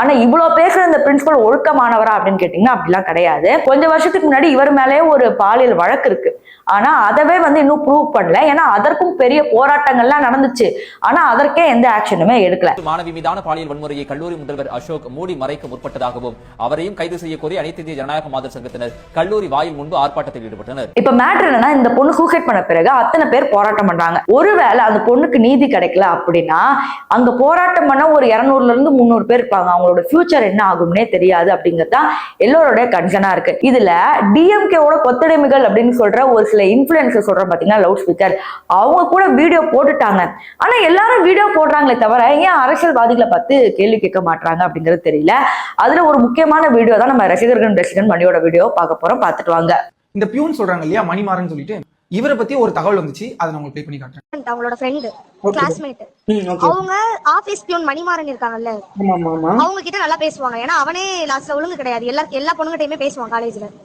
ஆனா இவ்வளவு பேசுற இந்த பிரின்சிபல் ஒழுக்கமானவரா அப்படின்னு கேட்டீங்கன்னா அப்படிலாம் கிடையாது. கொஞ்சம் வருஷத்துக்கு முன்னாடி இவர் மேலே ஒரு பாலியல் வழக்கு இருக்கு. ஆனா அதவே இன்னும் ப்ரூவ் பண்ணல. ஏன்னா அதற்கும் பெரிய போராட்டங்கள்லாம் நடந்துச்சு. ஆனா அதற்கே எந்த ஆக்ஷனுமே எடுக்கல. மாணவி மீதான பாலியல் வன்முறையை கல்லூரி முதல்வர் அசோக் மூடி மறைக்க முற்பட்டதாகவும் அவரையும் கைது செய்ய கோரி அனைத்து இந்திய ஜனநாயக மாதர் சங்கத்தினர் கல்லூரி வாயில் முன்பு ஆர்ப்பாட்டத்தில் ஈடுபட்டனர். இப்ப மேட்டர் என்னன்னா, இந்த பொண்ணு சூசைட் பண்ண பிறகு அத்தனை பேர் போராட்டம் பண்றாங்க. ஒருவேளை அந்த பொண்ணுக்கு நீதி கிடைக்கல அப்படின்னா அங்க போராட்டம் பண்ண ஒரு 200ல இருந்து 300 பேர் இருப்பாங்க. அவங்களோட ஃபியூச்சர் என்ன ஆகும்னே தெரியாது அப்படிங்கறதுதான் எல்லோருடைய கன்சர்னா இருக்கு. இதுல டிஎம்கேவோட கொத்தடிமைகள் அப்படின்னு சொல்ற ஒரு சில இன்ஃபுளுசர் சொல்ற பாத்தீங்கன்னா லவுட் ஸ்பீக்கர், அவங்க கூட வீடியோ போட்டுட்டாங்க. ஆனா எல்லாரும் வீடியோ போடுறாங்களே தவிர ஏன் அரசியல்வாதிகளை பார்த்து கேள்வி கேட்க மாட்டாங்க அப்படிங்கிறது தெரியல. அதுல ஒரு முக்கியமான வீடியோ தான் நம்ம ரசிகன் மணியோட வீடியோ பார்க்க போறோம். பார்த்துட்டு வாங்க. இந்த பியூன் சொல்றாங்க இல்லையா, மணிமாறன் சொல்லிட்டு, இவரை பத்தி ஒரு தகவல் வந்துச்சு. அதை நான் உங்களுக்கு ப்ளே பண்ணி காட்டுறேன். அவங்களோட ஃப்ரெண்ட் கிளாஸ்மேட் அவங்க ஆபீஸ் பியூன் மணிமாறன் இருக்காங்கல்ல, அவங்க கிட்ட நல்லா பேசுவாங்க. ஏன்னா அவனே லாஸ்ட்ல ஒழுங்கு கிடையாது. எல்லா பொண்ணுகிட்டயுமே பேசுவான் காலேஜ்ல.